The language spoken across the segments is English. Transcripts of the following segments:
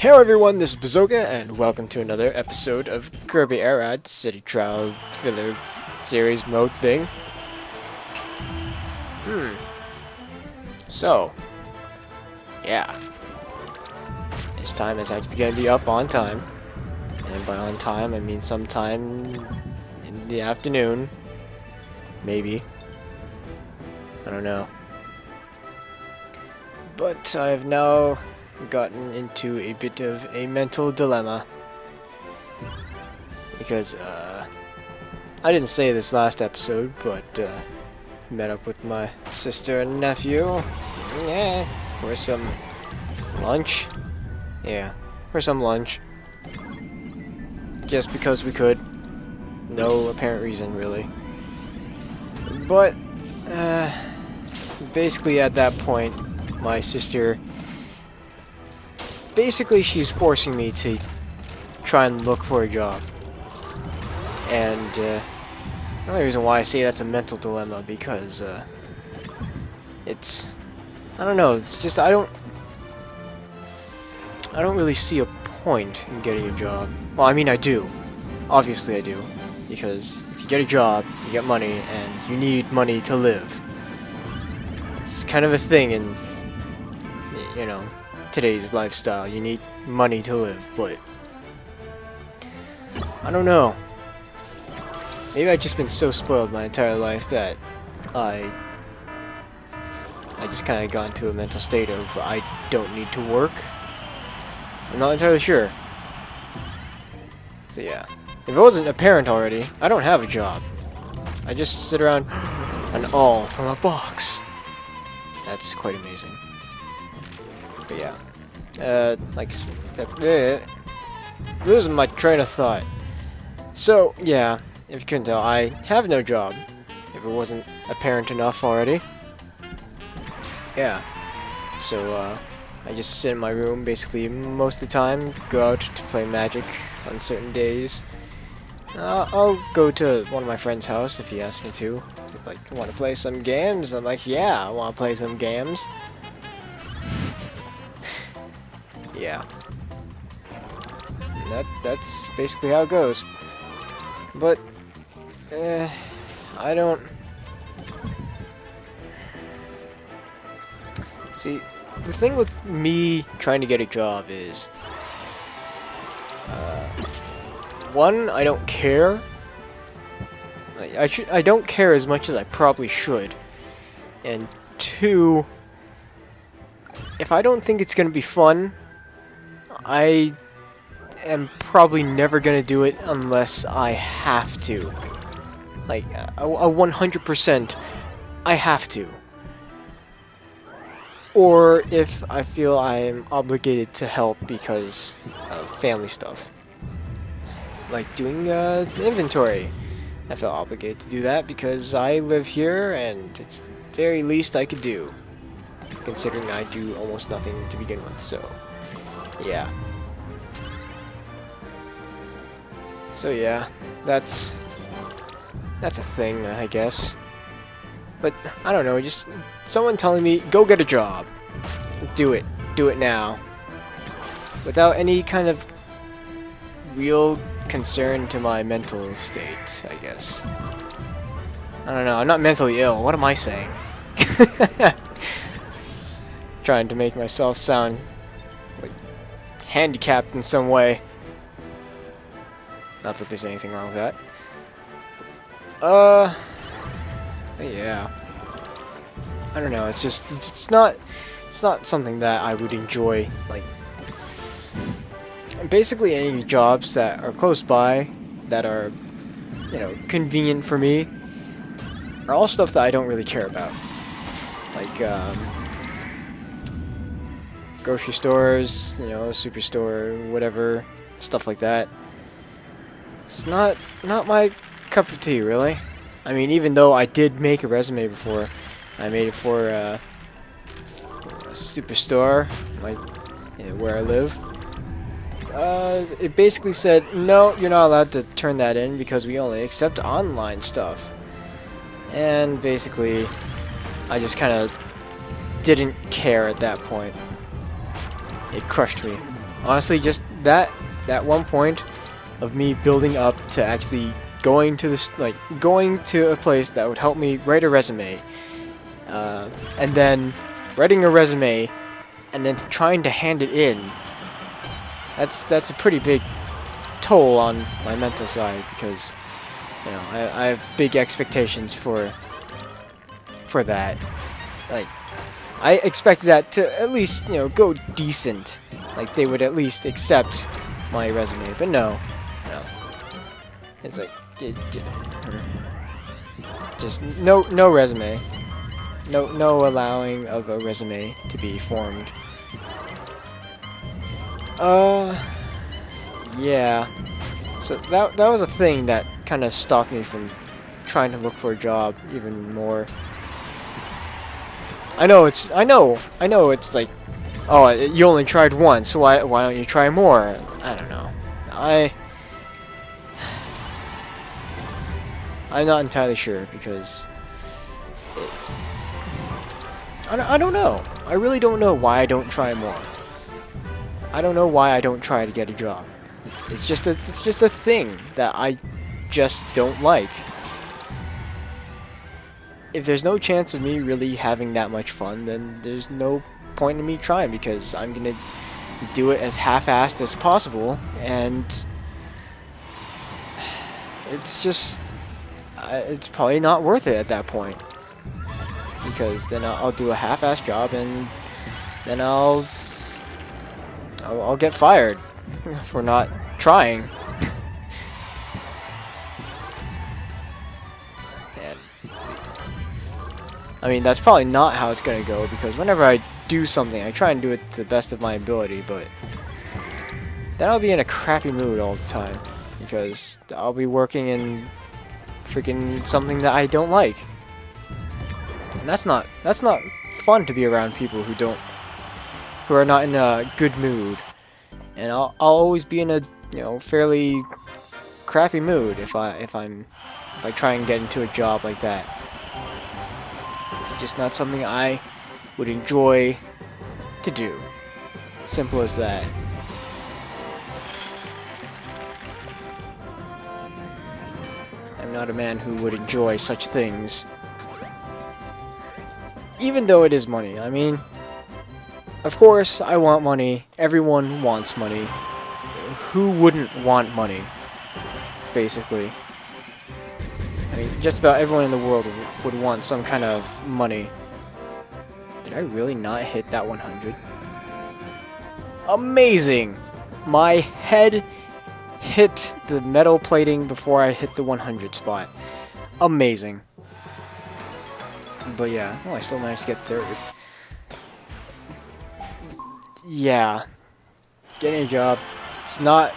Hello everyone, this is Bazzoka, and welcome to another episode of Kirby Airrad City Trial Filler Series mode thing. So, yeah. This time is actually going to be up on time. And by on time, I mean sometime in the afternoon. Maybe. I don't know. But I've now gotten into a bit of a mental dilemma. Because, I didn't say this last episode, but, met up with my sister and nephew. Yeah, for some lunch. Yeah, for some lunch. Just because we could. No apparent reason, really. But, basically at that point, my sister, basically she's forcing me to try and look for a job. And, the only reason why I say that's a mental dilemma, because, it's, I don't know, it's just, I don't really see a point in getting a job. Well, I mean, I do. Obviously I do. Because if you get a job, you get money, and you need money to live. It's kind of a thing in, you know, today's lifestyle. You need money to live, but I don't know. Maybe I've just been so spoiled my entire life that I just kind of got into a mental state of I don't need to work. I'm not entirely sure. So yeah. If it wasn't apparent already, I don't have a job. I just sit around and all from a box. That's quite amazing. But yeah. Losing my train of thought. So, yeah. If you couldn't tell, I have no job. If it wasn't apparent enough already. Yeah. So, I just sit in my room basically most of the time. Go out to play Magic on certain days. I'll go to one of my friend's house if he asks me to. Like, want to play some games? I'm like, yeah, I want to play some games. Yeah. That's basically how it goes. But, I don't... See, the thing with me trying to get a job is... one, I don't care. I don't care as much as I probably should. And two, if I don't think it's gonna be fun, I am probably never gonna do it unless I have to. Like, a 100%, I have to. Or if I feel I'm obligated to help because of family stuff. Like doing inventory. I felt obligated to do that because I live here and it's the very least I could do. Considering I do almost nothing to begin with, so yeah. So yeah, that's a thing, I guess. But I don't know, just someone telling me, go get a job. Do it now. Without any kind of real concern to my mental state, I guess. I don't know, I'm not mentally ill. What am I saying? Trying to make myself sound like handicapped in some way. Not that there's anything wrong with that. Yeah. I don't know, it's just it's not something that I would enjoy, like basically any jobs that are close by, that are, you know, convenient for me, are all stuff that I don't really care about. Like, grocery stores, you know, superstore, whatever, stuff like that. It's not my cup of tea, really. I mean, even though I did make a resume before, I made it for a superstore, like, you know, where I live. It basically said, no, you're not allowed to turn that in because we only accept online stuff. And basically, I just kind of didn't care at that point. It crushed me. Honestly, just that one point of me building up to actually going to this, like, going to a place that would help me write a resume, and then writing a resume, and then trying to hand it in. That's a pretty big toll on my mental side, because you know I have big expectations for that. Like, I expected that to at least, you know, go decent. Like, they would at least accept my resume, but no. It's like just no resume, no allowing of a resume to be formed. Yeah. So that was a thing that kind of stopped me from trying to look for a job even more. I know it's like, oh, you only tried once, so why don't you try more? I don't know. I'm not entirely sure, because I don't know. I really don't know why I don't try more. I don't know why I don't try to get a job. It's just a thing that I just don't like. If there's no chance of me really having that much fun, then there's no point in me trying, because I'm gonna do it as half-assed as possible, and it's just it's probably not worth it at that point, because then I'll do a half-assed job, and then I'll get fired for not trying. And I mean, that's probably not how it's gonna go, because whenever I do something, I try and do it to the best of my ability, but then I'll be in a crappy mood all the time, because I'll be working in freaking something that I don't like. And that's not fun to be around people who are not in a good mood. And I'll always be in a, you know, fairly crappy mood if I try and get into a job like that. It's just not something I would enjoy to do. Simple as that. I'm not a man who would enjoy such things. Even though it is money. I mean, of course, I want money. Everyone wants money. Who wouldn't want money? Basically. I mean, just about everyone in the world would want some kind of money. Did I really not hit that 100? Amazing! My head hit the metal plating before I hit the 100 spot. Amazing. But yeah, well, I still managed to get third. Yeah, getting a job, it's not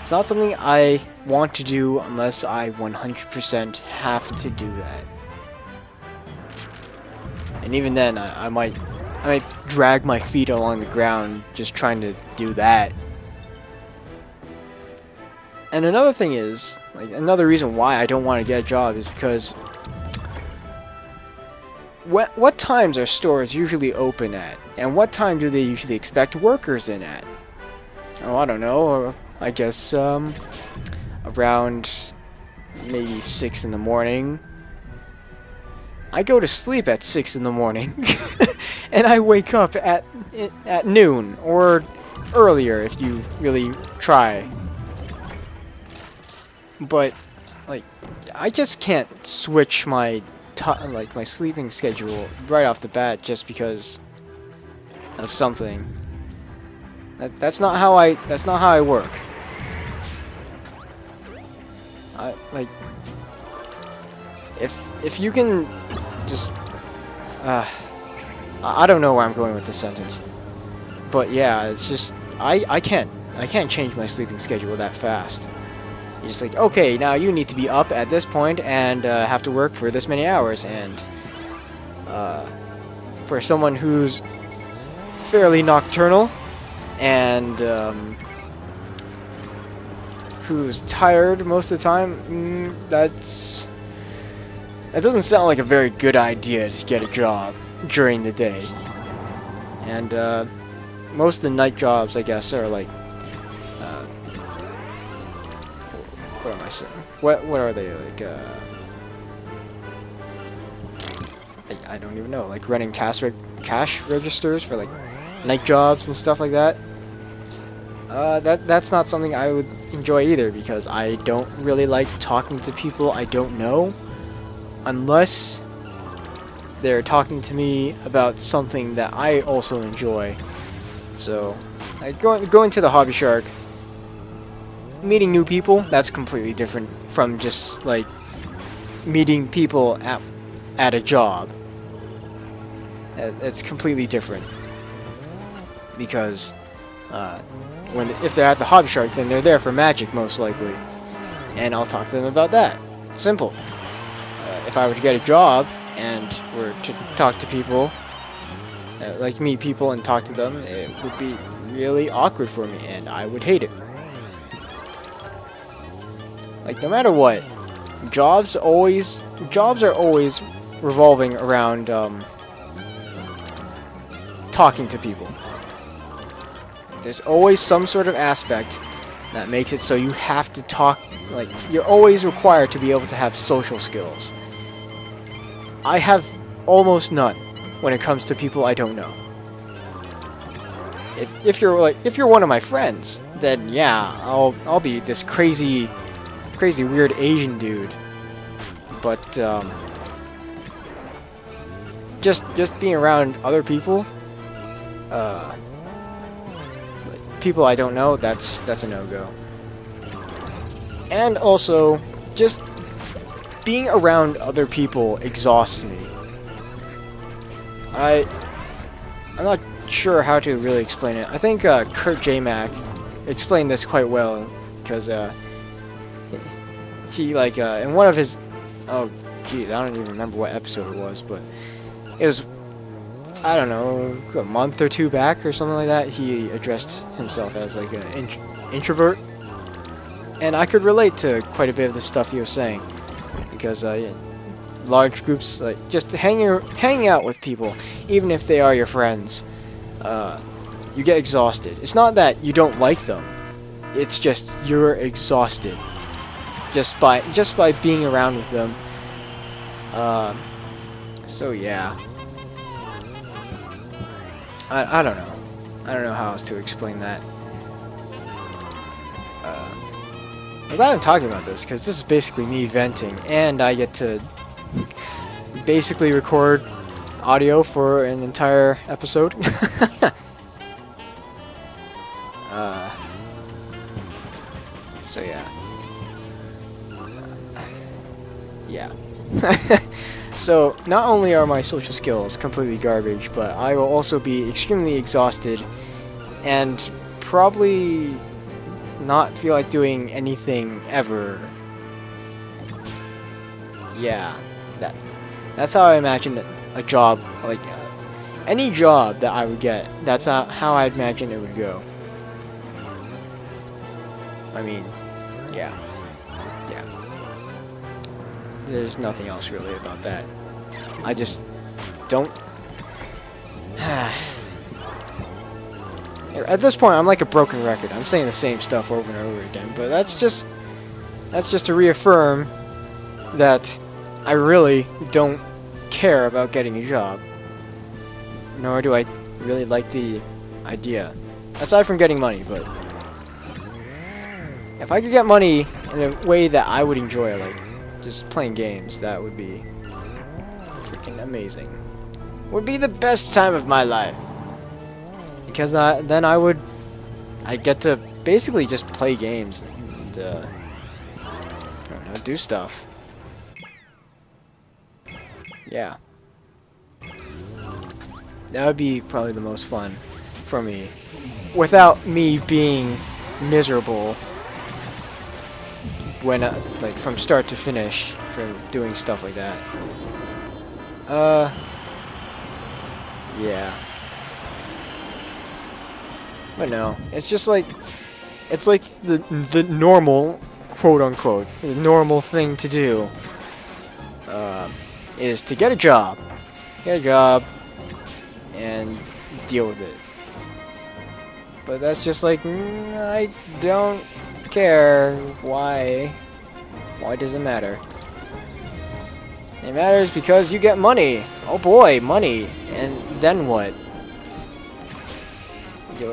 something I want to do unless I 100% have to do that. And even then, I might drag my feet along the ground just trying to do that. And another thing is, like, another reason why I don't want to get a job is because what times are stores usually open at? And what time do they usually expect workers in at? Oh, I don't know. I guess around maybe 6 in the morning. I go to sleep at 6 in the morning, and I wake up at noon or earlier if you really try. But like, I just can't switch my my sleeping schedule right off the bat just because of something. That's not how I work. If you can just I don't know where I'm going with this sentence. But yeah, it's just I can't change my sleeping schedule that fast. You're just like, okay, now you need to be up at this point and have to work for this many hours, and for someone who's fairly nocturnal and who's tired most of the time, that doesn't sound like a very good idea to get a job during the day. And most of the night jobs, I guess, are like, what am I saying? What are they like? I don't even know. Like running cash registers for like night jobs and stuff like that. That's not something I would enjoy either, because I don't really like talking to people I don't know, unless they're talking to me about something that I also enjoy. So, like going to the Hobby Shark, meeting new people, that's completely different from just like meeting people at a job. It's completely different, because if they're at the Hobby Shark, then they're there for magic most likely, and I'll talk to them about that. Simple. If I were to get a job and were to talk to people, like meet people and talk to them, it would be really awkward for me, and I would hate it. Like, no matter what, jobs are always revolving around talking to people. There's always some sort of aspect that makes it so you have to talk. Like, you're always required to be able to have social skills. I have almost none when it comes to people I don't know. If you're one of my friends, then yeah, I'll be this crazy weird Asian dude. But just being around other people, like people I don't know, that's a no-go. And also, just being around other people exhausts me. I'm not sure how to really explain it. I think Kurt J. Mac explained this quite well, because he like in one of his, oh geez, I don't even remember what episode it was, but it was, I don't know, a month or two back or something like that. He addressed himself as like an introvert, and I could relate to quite a bit of the stuff he was saying, because large groups, like just hanging out with people, even if they are your friends, you get exhausted. It's not that you don't like them, it's just you're exhausted just by being around with them. So yeah, I don't know. I don't know how else to explain that. I'm glad I'm talking about this, because this is basically me venting, and I get to basically record audio for an entire episode. So yeah. Yeah. So, not only are my social skills completely garbage, but I will also be extremely exhausted and probably not feel like doing anything ever. Yeah, that's how I imagine a job, like any job that I would get, that's how I imagine it would go. I mean, yeah. There's nothing else really about that. I just don't. At this point, I'm like a broken record. I'm saying the same stuff over and over again, but that's just to reaffirm that I really don't care about getting a job. Nor do I really like the idea. Aside from getting money, but if I could get money in a way that I would enjoy, like just playing games, that would be freaking amazing. Would be the best time of my life. Because then I get to basically just play games and I don't know, do stuff. Yeah. That would be probably the most fun for me, without me being miserable when like from start to finish from doing stuff like that. Yeah. But no, it's just like, it's like the normal, quote unquote, the normal thing to do is to get a job and deal with it. But that's just like, I don't care. Why? Why does it matter? It matters because you get money. Oh boy, money. And then what?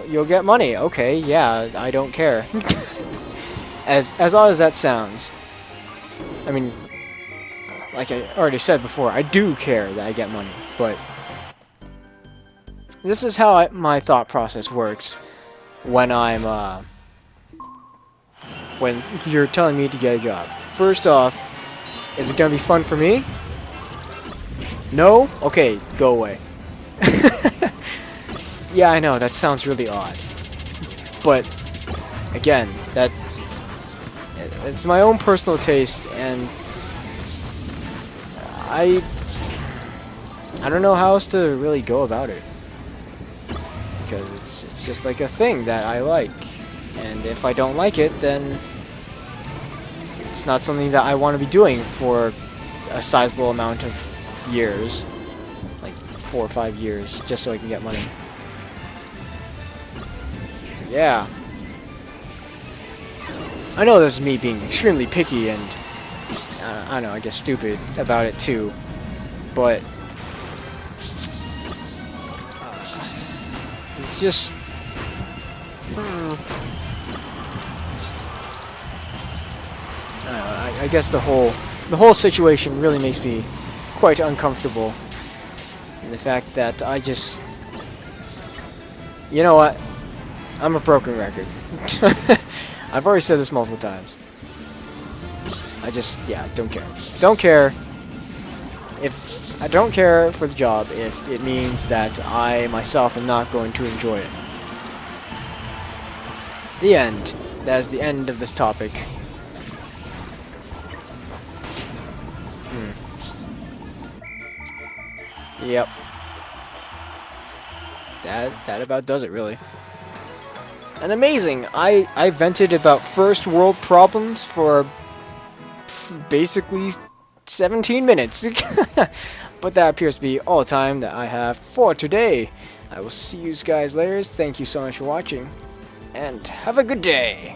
You'll get money. Okay, yeah, I don't care. As odd as that sounds. I mean, like I already said before, I do care that I get money, but this is how my thought process works when when you're telling me to get a job. First off, is it gonna be fun for me? No? Okay, go away. Yeah, I know, that sounds really odd. But, again, it's my own personal taste, and I don't know how else to really go about it. Because it's just like a thing that I like. And if I don't like it, then it's not something that I want to be doing for a sizable amount of years. Like 4 or 5 years, just so I can get money. Yeah. I know this is me being extremely picky and, I don't know, I guess stupid about it too. But it's just... I guess the whole situation really makes me quite uncomfortable. And the fact that I just... You know what? I'm a broken record. I've already said this multiple times. Yeah, don't care. Don't care. I don't care for the job if it means that I myself am not going to enjoy it. The end. That is the end of this topic. Yep. That about does it, really. And amazing! I vented about first world problems for basically 17 minutes. But that appears to be all the time that I have for today. I will see you guys later. Thank you so much for watching, and have a good day!